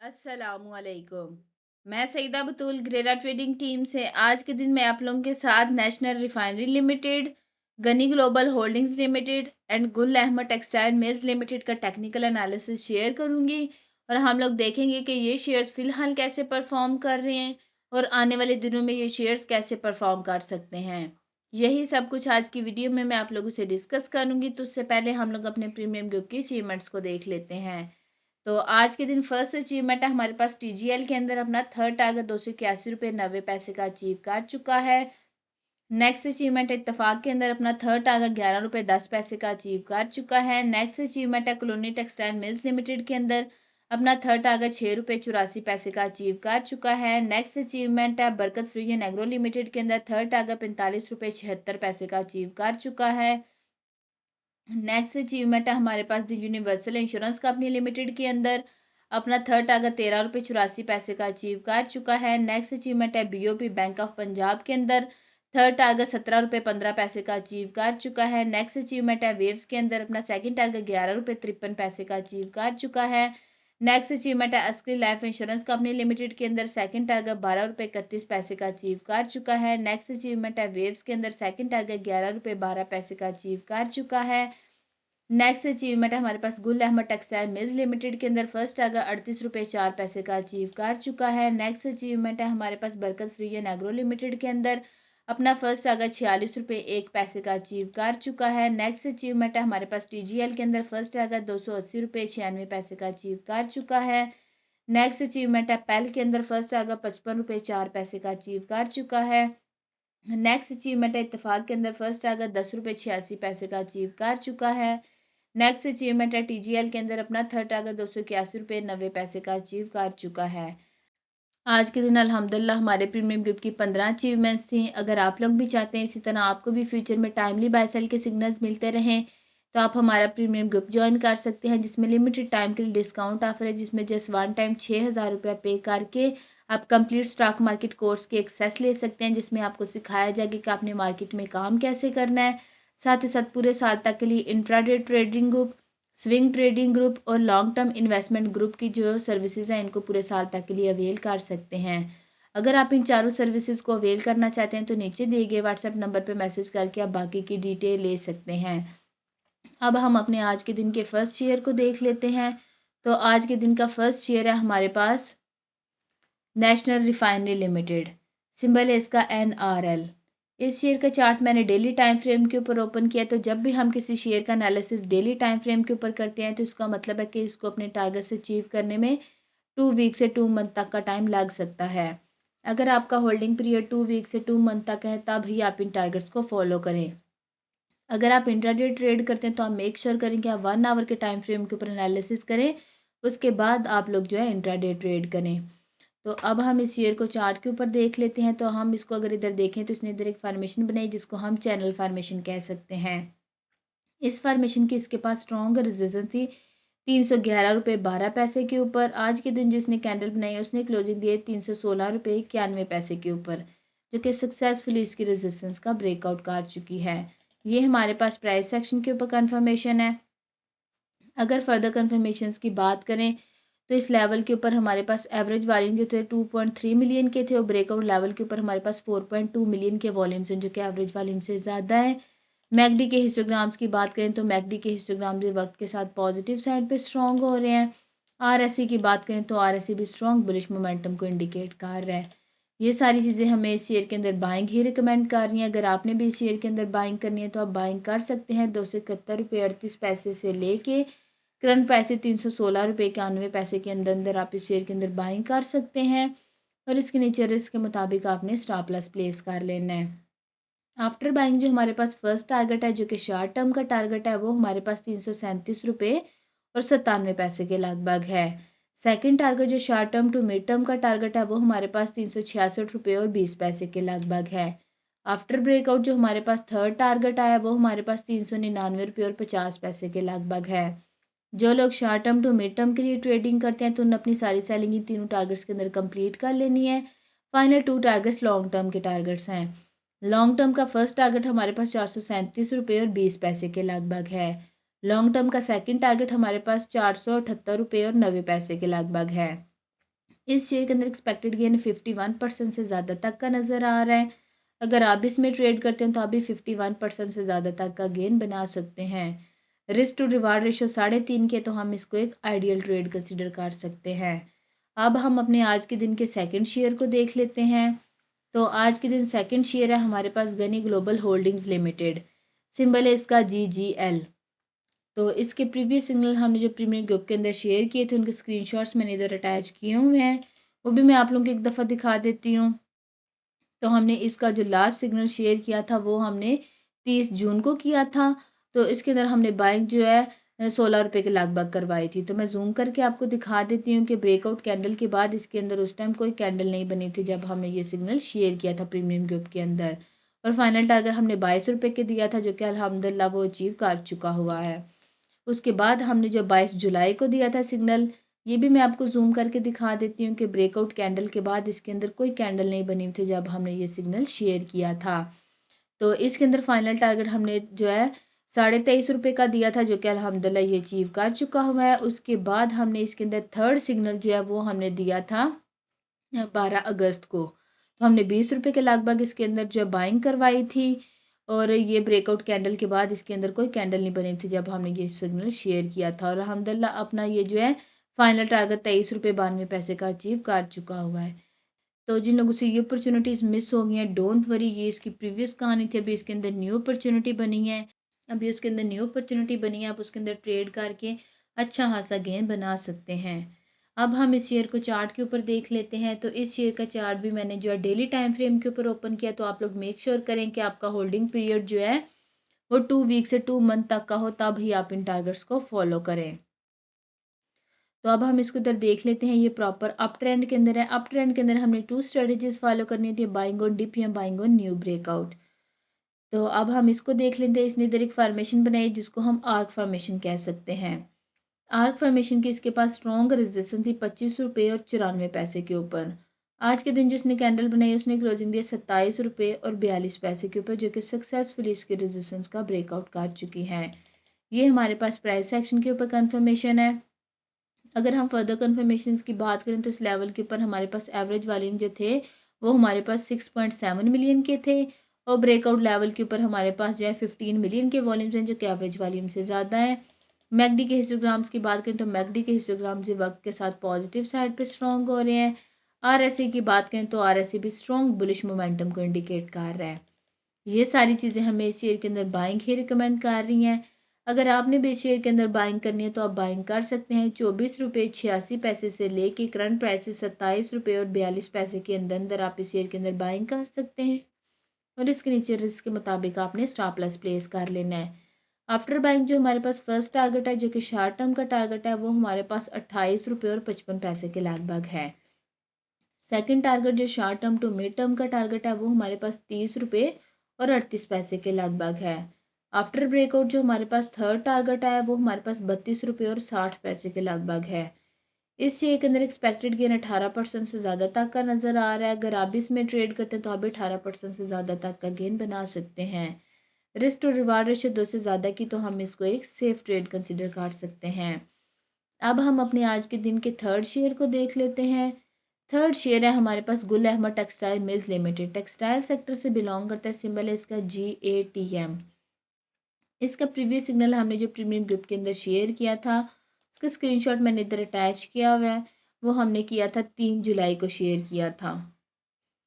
अस्सलामुअलैकुम। मैं सईदा बतूल ग्रेरा ट्रेडिंग टीम से आज के दिन मैं आप लोगों के साथ national refinery limited, Ghani global holdings limited and Gul Ahmed textile mills limited का टेक्निकल एनालिसिस शेयर करूंगी और हम लोग देखेंगे कि ये शेयर्स फिलहाल कैसे परफॉर्म कर रहे हैं और आने वाले दिनों में ये शेयर्स कैसे परफॉर्म कर सकते हैं। यही सब कुछ आज की वीडियो में मैं आप लोगों से डिस्कस करूंगी। तो उससे पहले हम लोग अपने प्रीमियम ग्रुप की अचीवमेंट्स को देख लेते हैं। तो आज के दिन फर्स्ट अचीवमेंट है हमारे पास टीजीएल के अंदर अपना थर्ड टारगेट 281 रुपये 90 पैसे का अचीव कर चुका है। नेक्स्ट अचीवमेंट है इत्तेफाक के अंदर अपना थर्ड टारगेट 11 रुपये 10 पैसे का अचीव कर चुका है। नेक्स्ट अचीवमेंट है कॉलोनी टेक्सटाइल मिल्स लिमिटेड के अंदर अपना थर्ड टारगेट 6 रुपये 84 पैसे का अचीव कर चुका है। नेक्स्ट अचीवमेंट है बरकत फ्री एंड एग्रो लिमिटेड के अंदर थर्ड टारगेट 45 रुपये 76 पैसे का अचीव कर चुका है। नेक्स्ट अचीवमेंट है हमारे पास the universal insurance company limited के अंदर अपना थर्ड टारगेट 13 रुपये 84 पैसे का अचीव कर चुका है। नेक्स्ट अचीवमेंट है बीओपी बैंक ऑफ पंजाब के अंदर थर्ड टारगेट 17 रुपये 15 पैसे का अचीव कर चुका है। नेक्स्ट अचीवमेंट है वेव्स के अंदर अपना सेकंड टारगेट 11 रुपये 53 पैसे का अचीव कर चुका है। नेक्स्ट अचीवमेंट है Askari life insurance company limited के अंदर सेकंड टारगेट 12 रुपये 31 पैसे का अचीव कर चुका है। नेक्स्ट अचीवमेंट है वेव्स के अंदर सेकंड टारगेट 11 रुपये 12 पैसे का अचीव कर चुका है। नेक्स्ट अचीवमेंट है हमारे पास Gul Ahmed textile mills limited के अंदर फर्स्ट टारगेट 38 रुपये 4 पैसे का अचीव कर चुका है। नेक्स्ट अचीवमेंट है हमारे पास बरकत फ्री एंड एग्रो लिमिटेड के अंदर अपना फर्स्ट टारगेट 46 रुपये 1 पैसे का अचीव कर चुका है। नेक्स्ट अचीवमेंट है हमारे पास टीजीएल के अंदर फर्स्ट टारगेट 280 रुपये 96 पैसे का अचीव कर चुका है। नेक्स्ट अचीवमेंट है पेल के अंदर फर्स्ट टारगेट 55 रुपये 4 पैसे का अचीव कर चुका है। नेक्स्ट अचीवमेंट है इत्तेफाक के अंदर फर्स्ट टारगेट 10 रुपये 86 पैसे का अचीव कर चुका है। नेक्स्ट अचीवमेंट है टीजीएल के अंदर अपना थर्ड टारगेट 281 रुपये 90 पैसे का अचीव कर चुका है। आज के दिन अल्हम्दुलिल्लाह हमारे प्रीमियम ग्रुप की 15 अचीवमेंट्स थी। अगर आप लोग भी चाहते हैं इसी तरह आपको भी फ्यूचर में टाइमली बाय सेल के सिग्नल्स मिलते रहें तो आप हमारा प्रीमियम ग्रुप ज्वाइन कर सकते हैं, जिसमें लिमिटेड टाइम के लिए डिस्काउंट ऑफर है, जिसमें जस्ट वन टाइम 6,000 रुपया पे करके आप कंप्लीट स्टॉक मार्केट कोर्स की एक्सेस ले सकते हैं, जिसमें आपको सिखाया जाएगा कि आपने मार्केट में काम कैसे करना है। साथ ही साथ पूरे साल तक के लिए intraday trading group, swing trading group और लॉन्ग टर्म इन्वेस्टमेंट ग्रुप की जो सर्विसेज हैं इनको पूरे साल तक के लिए अवेल कर सकते हैं। अगर आप इन चारों सर्विसेज को अवेल करना चाहते हैं तो नीचे दिए गए व्हाट्सएप नंबर पर मैसेज करके आप बाकी की डिटेल ले सकते हैं। अब हम अपने आज के दिन के फर्स्ट शेयर को देख लेते हैं। तो आज के दिन का फर्स्ट शेयर है हमारे पास नेशनल रिफाइनरी लिमिटेड, सिंबल है इसका NRL। इस शेयर का चार्ट मैंने डेली टाइम फ्रेम के ऊपर ओपन किया। तो जब भी हम किसी शेयर का एनालिसिस डेली टाइम फ्रेम के ऊपर करते हैं तो इसका मतलब है कि इसको अपने टारगेट से अचीव करने में 2 वीक से 2 मंथ तक का टाइम लग सकता है। अगर आपका होल्डिंग पीरियड 2 वीक से 2 मंथ तक है तब ही आप इन टारगेट्स को फॉलो करें। अगर आप इंट्राडे ट्रेड करते हैं तो आप मेक श्योर करें कि आप 1 आवर के टाइम फ्रेम के ऊपर एनालिसिस करें, उसके बाद आप लोग जो है इंट्राडे ट्रेड करें। तो अब हम इस शेयर को चार्ट के ऊपर देख लेते हैं। तो हम इसको अगर इधर देखें तो इसने इधर एक फार्मेशन बनाई जिसको हम चैनल फार्मेशन कह सकते हैं। इस फार्मेशन की इसके पास स्ट्रॉन्ग रेजिस्टेंस थी 311 रुपये 12 पैसे के ऊपर। आज के दिन जिसने कैंडल बनाई उसने क्लोजिंग दी 316 रुपये 91 पैसे के ऊपर, जो कि सक्सेसफुली इसकी रेजिस्टेंस का ब्रेकआउट कर चुकी है। ये हमारे पास प्राइस सेक्शन के ऊपर कंफर्मेशन है। अगर फर्दर कंफर्मेशन की बात करें तो इस लेवल के ऊपर हमारे पास एवरेज वॉल्यूम जो थे 2.3 मिलियन के थे और ब्रेकआउट लेवल के ऊपर हमारे पास 4.2 मिलियन के वॉल्यूम्स हैं, जो कि एवरेज वॉल्यूम से ज़्यादा है। मैकडी के हिस्टोग्राम्स की बात करें तो मैकडी के हिस्टोग्राम भी वक्त के साथ पॉजिटिव साइड पे स्ट्रॉन्ग हो रहे हैं। आरएससी की बात करें तो आरएससी भी स्ट्रॉन्ग बुलिश मोमेंटम को इंडिकेट कर रहा है। ये सारी चीज़ें हमें इस शेयर के अंदर बाइंग ही रिकमेंड कर रही हैं। अगर आपने भी इस शेयर के अंदर बाइंग करनी है तो आप बाइंग कर सकते हैं 271 रुपये 38 पैसे से लेके करंट प्राइस 316 रुपये 91 पैसे के अंदर अंदर आप इस शेयर के अंदर बाइंग कर सकते हैं और इसके नीचे रिस्क के मुताबिक आपने स्टॉप लॉस प्लेस कर लेना है। आफ्टर बाइंग जो हमारे पास फर्स्ट टारगेट है, जो कि शॉर्ट टर्म का टारगेट है, वो हमारे पास 337 रुपये और 97 पैसे के लगभग है। सेकंड टारगेट जो short term to mid term का टारगेट है वो हमारे पास 366 रुपये और 20 पैसे के लगभग है। आफ्टर ब्रेकआउट जो हमारे पास थर्ड टारगेट आया वो हमारे पास 399 रुपये और 50 पैसे के लगभग है। जो लोग short term to mid term के लिए ट्रेडिंग करते हैं तो उन्हें अपनी सारी सेलिंग इन तीनों टारगेट्स के अंदर कंप्लीट कर लेनी है। फाइनल 2 टारगेट्स लॉन्ग टर्म के टारगेट्स हैं। लॉन्ग टर्म का फर्स्ट टारगेट हमारे पास 437 रुपये और 20 पैसे के लगभग है। लॉन्ग टर्म का सेकंड टारगेट हमारे पास 478 रुपये और 90 पैसे के लगभग है। इस शेयर के अंदर एक्सपेक्टेड गेन 51% से ज़्यादा तक का नज़र आ रहा है। अगर आप भी इसमें ट्रेड करते हैं तो आप भी 51% से ज़्यादा तक का गेन बना सकते हैं। रिस्क टू रिवार्ड रेशो 3.5 के, तो हम इसको एक आइडियल ट्रेड कंसिडर कर सकते हैं। अब हम अपने आज के दिन के सेकंड शेयर को देख लेते हैं। तो आज के दिन सेकंड शेयर है हमारे पास Ghani global holdings limited. Symbol है इसका GGL। तो इसके प्रीवियस सिग्नल हमने जो प्रीमियम ग्रुप के अंदर शेयर किए थे उनके स्क्रीनशॉट्स मैंने इधर अटैच किए हुए हैं, वो भी मैं आप लोगों को एक दफ़ा दिखा देती हूँ। तो हमने इसका जो लास्ट सिग्नल शेयर किया था वो हमने 30 जून को किया था। तो इसके अंदर हमने बाइंग जो है 16 रुपये के लगभग करवाई थी। तो मैं जूम करके आपको दिखा देती हूँ कि ब्रेकआउट कैंडल के बाद इसके अंदर उस टाइम कोई कैंडल नहीं बनी थी जब हमने ये सिग्नल शेयर किया था प्रीमियम ग्रुप के अंदर। और फाइनल टारगेट हमने 22 रुपये के दिया था, जो कि अल्हम्दुलिल्लाह वो अचीव कर चुका हुआ है। उसके बाद हमने जो 22 जुलाई को दिया था सिग्नल, ये भी मैं आपको ज़ूम करके दिखा देती हूँ कि ब्रेकआउट कैंडल के बाद इसके अंदर कोई कैंडल नहीं बनी थी जब हमने ये सिग्नल शेयर किया था। तो इसके अंदर फाइनल टारगेट हमने जो है 23.5 रुपये का दिया था, जो कि अल्हम्दुलिल्लाह ये अचीव कर चुका हुआ है। उसके बाद हमने इसके अंदर थर्ड सिग्नल जो है वो हमने दिया था 12 अगस्त को। तो हमने 20 रुपये के लगभग इसके अंदर जो है बाइंग करवाई थी। और ये ब्रेकआउट कैंडल के बाद इसके अंदर कोई कैंडल नहीं बनी थी जब हमने ये सिग्नल शेयर किया था। और अल्हम्दुलिल्लाह अपना ये जो है फाइनल टारगेट 23 रुपये 92 पैसे का अचीव कर चुका हुआ है। तो जिन लोगों से ये अपॉर्चुनिटीज़ मिस हो गई हैं, डोंट वरी, ये इसकी प्रीवियस कहानी थी। अभी इसके अंदर न्यू अपॉर्चुनिटी बनी है। अभी उसके अंदर न्यू अपॉर्चुनिटी बनी है, आप उसके अंदर ट्रेड करके अच्छा खासा गेन बना सकते हैं। अब हम इस शेयर को चार्ट के ऊपर देख लेते हैं। तो इस शेयर का चार्ट भी मैंने जो है डेली टाइम फ्रेम के ऊपर ओपन किया। तो आप लोग मेक श्योर करें कि आपका होल्डिंग पीरियड जो है वो 2 वीक से 2 मंथ तक का हो, तब ही आप इन टारगेट्स को फॉलो करें। तो अब हम इसको इधर देख लेते हैं। ये प्रॉपर अप ट्रेंड के अंदर है। अप ट्रेंड के अंदर हमने 2 स्ट्रेटजीज फॉलो करनी होती है, बाइंग ऑन डिप या बाइंग ऑन न्यू ब्रेकआउट। तो अब हम इसको देख लेते हैं। इसने इधर एक फॉर्मेशन बनाई जिसको हम आर्क फॉर्मेशन कह सकते हैं। आर्क फॉर्मेशन की इसके पास स्ट्रॉन्ग रेजिस्टेंस थी 25 रुपये और 94 पैसे के ऊपर। आज के दिन जिसने कैंडल बनाई उसने क्लोजिंग दिया 27 रुपये और 42 पैसे के ऊपर, जो कि सक्सेसफुली इसके रेजिस्टेंस का ब्रेकआउट कर चुकी है। ये हमारे पास प्राइस सेक्शन के ऊपर कंफर्मेशन है। अगर हम फर्दर कन्फर्मेशंस की बात करें तो इस लेवल के ऊपर हमारे पास एवरेज वॉल्यूम जो थे वो हमारे पास 6.7 मिलियन के थे। और ब्रेकआउट लेवल के ऊपर हमारे पास जो है 15 मिलियन के वॉल्यूम्स हैं, जो कि एवरेज वॉल्यूम से ज़्यादा है। मैकडी के हिस्टोग्राम्स की बात करें तो मैकडी के हिस्टोग्राम्स वक्त के साथ पॉजिटिव साइड पे स्ट्रॉन्ग हो रहे हैं। आरएसए की बात करें तो आरएसए भी स्ट्रॉन्ग बुलिश मोमेंटम को इंडिकेट कर रहा है। ये सारी चीज़ें हमें इस शेयर के अंदर बाइंग ही रिकमेंड कर रही हैं। अगर आपने भी इस शेयर के अंदर बाइंग करनी है तो आप बाइंग कर सकते हैं 24 रुपये 86 पैसे से लेके करंट प्राइस 27 रुपये और 42 पैसे के अंदर अंदर आप इस शेयर के अंदर बाइंग कर सकते हैं। और इसके नीचे रिस्क के मुताबिक आपने स्टॉप लॉस प्लेस कर लेना है। आफ्टर बाइंग जो हमारे पास फर्स्ट टारगेट है, जो कि शॉर्ट टर्म का टारगेट है, वो हमारे पास 28 रुपये और 55 पैसे के लगभग है। सेकंड टारगेट जो short term to mid term का टारगेट है वो हमारे पास 30 रुपये और 38 पैसे के लगभग है। आफ्टर ब्रेकआउट जो हमारे पास थर्ड टारगेट है वो हमारे पास 32 रुपये और 60 पैसे के लगभग है। इस शेयर के अंदर एक्सपेक्टेड गेन 18% से ज़्यादा तक का नज़र आ रहा है। अगर आप भी इसमें ट्रेड करते हैं तो आप भी 18% से ज़्यादा तक का गेन बना सकते हैं। रिस्क टू रिवार्ड रेशो 2 से ज़्यादा की, तो हम इसको एक सेफ ट्रेड कंसिडर कर सकते हैं। अब हम अपने आज के दिन के थर्ड शेयर को देख लेते हैं। थर्ड शेयर है हमारे पास Gul Ahmed textile mills limited. Textile sector से बिलोंग करता है। सिंबल है इसका GATM। इसका प्रीवियस सिग्नल हमने जो प्रीमियम ग्रुप के अंदर शेयर किया था उसका स्क्रीनशॉट मैंने इधर अटैच किया हुआ है। वो हमने किया था 3 जुलाई को शेयर किया था।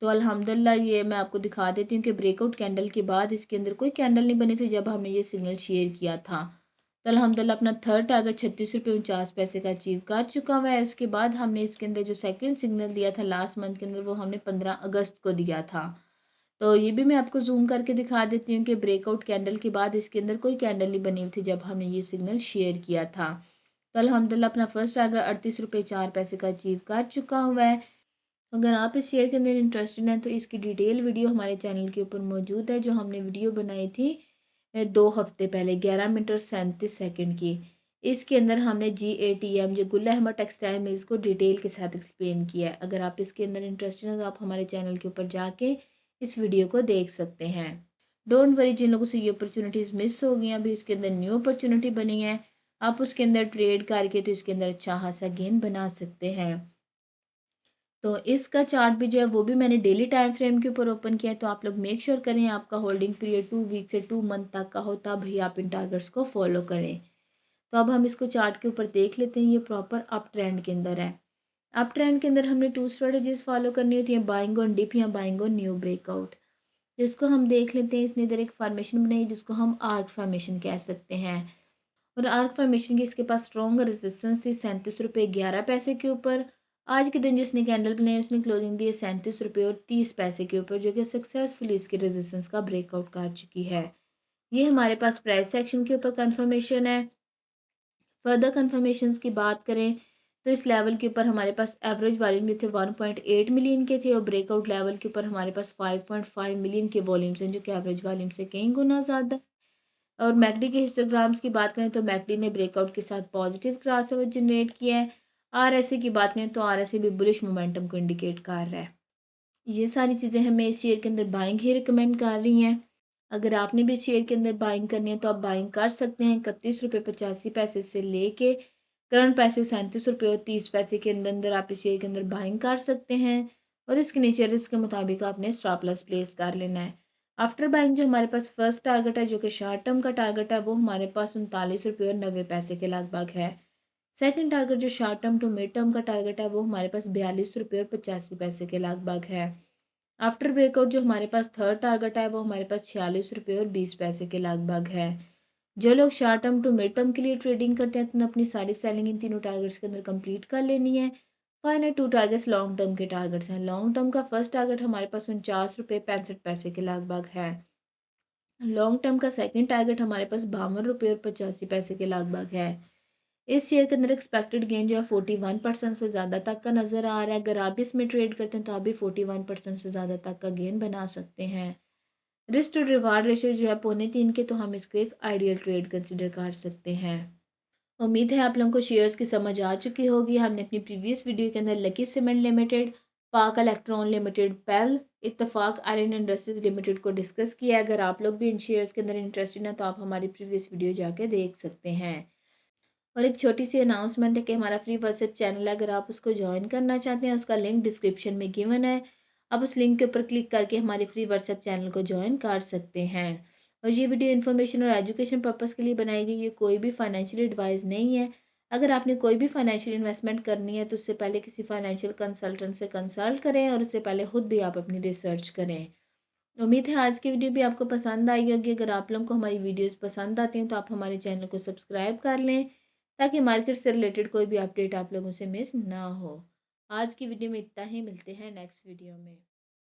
तो अल्हम्दुलिल्लाह ये मैं आपको दिखा देती हूँ कि ब्रेकआउट कैंडल के बाद इसके अंदर कोई कैंडल नहीं बनी थी जब हमने ये सिग्नल शेयर किया था। तो अल्हम्दुलिल्लाह अपना थर्ड टारगेट 36 रुपये 49 पैसे का अचीव कर चुका हुआ है। इसके बाद हमने इसके अंदर जो सेकंड सिग्नल दिया था लास्ट मंथ के अंदर वो हमने 15 अगस्त को दिया था। तो ये भी मैं आपको जूम करके दिखा देती हूँ कि ब्रेकआउट कैंडल के बाद इसके अंदर कोई कैंडल नहीं बनी हुई थी जब हमने ये सिग्नल शेयर किया था। तो अल्हम्दुलिल्लाह अपना फर्स्ट टारगेट 38 रुपये 4 पैसे का अचीव कर चुका हुआ है। अगर आप इस शेयर के अंदर इंटरेस्टेड हैं तो इसकी डिटेल वीडियो हमारे चैनल के ऊपर मौजूद है, जो हमने वीडियो बनाई थी 2 हफ्ते पहले 11 मिनट और 37 सेकंड की। इसके अंदर हमने GATM जो गुल अहमद टेक्सटाइल मिल्स को डिटेल के साथ एक्सप्लेन किया है। अगर आप इसके अंदर इंटरेस्टेड हैं तो आप हमारे चैनल के ऊपर जाके इस वीडियो को देख सकते हैं। डोंट वरी, जिन लोगों से ये अपॉर्चुनिटीज़ मिस हो गई हैं अभी इसके अंदर न्यू अपॉर्चुनिटी बनी है, आप उसके अंदर ट्रेड करके तो इसके अंदर अच्छा खासा गेन बना सकते हैं। तो इसका चार्ट भी जो है वो भी मैंने डेली टाइम फ्रेम के ऊपर ओपन किया है, तो आप लोग मेक श्योर करें आपका होल्डिंग पीरियड 2 वीक से 2 मंथ तक का हो, तब ही आप इन टारगेट्स को फॉलो करें। तो अब हम इसको चार्ट के ऊपर देख लेते हैं, ये प्रॉपर अप ट्रेंड के अंदर है। अप ट्रेंड के अंदर हमने 2 स्ट्रेटजीज फॉलो करनी होती है, बाइंग ऑन डिप या बाइंग ऑन न्यू ब्रेकआउट। जिसको हम देख लेते हैं, इसने इधर एक फॉर्मेशन बनाई जिसको हम आर्क फॉर्मेशन कह सकते हैं। और आर्क फॉर्मेशन की इसके पास स्ट्रॉन्ग रेजिस्टेंस थी 37 रुपये 11 पैसे के ऊपर। आज के दिन जिसने कैंडल बनाई उसने क्लोजिंग दी है 37 रुपये और 30 पैसे के ऊपर, जो कि सक्सेसफुली इसकी रेजिस्टेंस का ब्रेकआउट कर चुकी है। ये हमारे पास प्राइस सेक्शन के ऊपर कंफर्मेशन है। फर्दर कंफर्मेशंस की बात करें तो इस लेवल के ऊपर हमारे पास एवरेज वॉल्यूम जो थे 1.8 मिलियन के थे, और ब्रेकआउट लेवल के ऊपर हमारे पास 5.5 मिलियन के वॉल्यूम्स हैं, जो कि एवरेज वॉल्यूम से कई गुना ज़्यादा। और मैकडी के हिस्टोग्राम्स की बात करें तो मैकडी ने ब्रेकआउट के साथ पॉजिटिव क्रॉसओवर जनरेट किया है। आरएसए की बात करें तो आरएसए भी बुलिश मोमेंटम को इंडिकेट कर रहा है। ये सारी चीज़ें हमें इस शेयर के अंदर बाइंग ही रिकमेंड कर रही हैं। अगर आपने भी शेयर के अंदर बाइंग करनी है तो आप बाइंग कर सकते हैं 31 रुपये 85 पैसे से लेके करंट पैसे 37 रुपये और 30 पैसे के अंदर अंदर आप इस शेयर के अंदर बाइंग कर सकते हैं। और इसके नीचे रिस्क के मुताबिक आपने स्टॉप लॉस प्लेस कर लेना है। आफ्टर बाइंग जो हमारे पास फर्स्ट टारगेट है, जो कि शॉर्ट टर्म का टारगेट है, वो हमारे पास 39 रुपये और 90 पैसे के लगभग है। सेकंड टारगेट जो short term to mid term का टारगेट है, वो हमारे पास 42 रुपये और 85 पैसे के लगभग है। आफ्टर ब्रेकआउट जो हमारे पास थर्ड टारगेट है, वो हमारे पास 46 रुपये और 20 पैसे के लगभग है। जो लोग short term to mid term के लिए ट्रेडिंग करते हैं तो अपनी सारी सेलिंग इन तीनों टारगेट्स के अंदर कंप्लीट कर लेनी है। फाइनल 2 टारगेट्स लॉन्ग टर्म के टारगेट्स हैं। लॉन्ग टर्म का फर्स्ट टारगेट हमारे पास 49 रुपये 65 पैसे के लगभग है। लॉन्ग टर्म का सेकंड टारगेट हमारे पास 52 रुपये और 85 पैसे के लगभग है। इस शेयर के अंदर एक्सपेक्टेड गेन जो है 41% से ज़्यादा तक का नज़र आ रहा है। अगर आप भी इसमें ट्रेड करते हैं तो आप भी 41% से ज़्यादा तक का गेन बना सकते हैं। रिस्क टू रिवार्ड रेशियो जो है 2.25 के, तो हम इसको एक आइडियल ट्रेड कंसिडर कर सकते हैं। उम्मीद है आप लोगों को शेयर्स की समझ आ चुकी होगी। हमने अपनी प्रीवियस वीडियो के अंदर लकी सीमेंट लिमिटेड, पाक इलेक्ट्रॉन लिमिटेड, पेल, इत्तेफाक आयरन इंडस्ट्रीज लिमिटेड को डिस्कस किया है। अगर आप लोग भी इन शेयर्स के अंदर इंटरेस्टेड हैं तो आप हमारी प्रीवियस वीडियो जाके देख सकते हैं। और एक छोटी सी अनाउंसमेंट है कि हमारा फ्री व्हाट्सएप चैनल है, अगर आप उसको ज्वाइन करना चाहते हैं उसका लिंक डिस्क्रिप्शन में गिवन है। आप उस लिंक के ऊपर क्लिक करके हमारे फ्री व्हाट्सएप चैनल को ज्वाइन कर सकते हैं। और ये वीडियो इन्फॉर्मेशन और एजुकेशन पर्पज़ के लिए बनाई गई, ये कोई भी फाइनेंशियल एडवाइस नहीं है। अगर आपने कोई भी फाइनेंशियल इन्वेस्टमेंट करनी है तो उससे पहले किसी फाइनेंशियल कंसल्टेंट से कंसल्ट करें, और उससे पहले खुद भी आप अपनी रिसर्च करें। उम्मीद है आज की वीडियो भी आपको पसंद आई होगी। अगर आप लोगों को हमारी वीडियोस पसंद आती हैं तो आप हमारे चैनल को सब्सक्राइब कर लें, ताकि मार्केट से रिलेटेड कोई भी अपडेट आप लोगों से मिस ना हो। आज की वीडियो में इतना ही, मिलते हैं नेक्स्ट वीडियो में।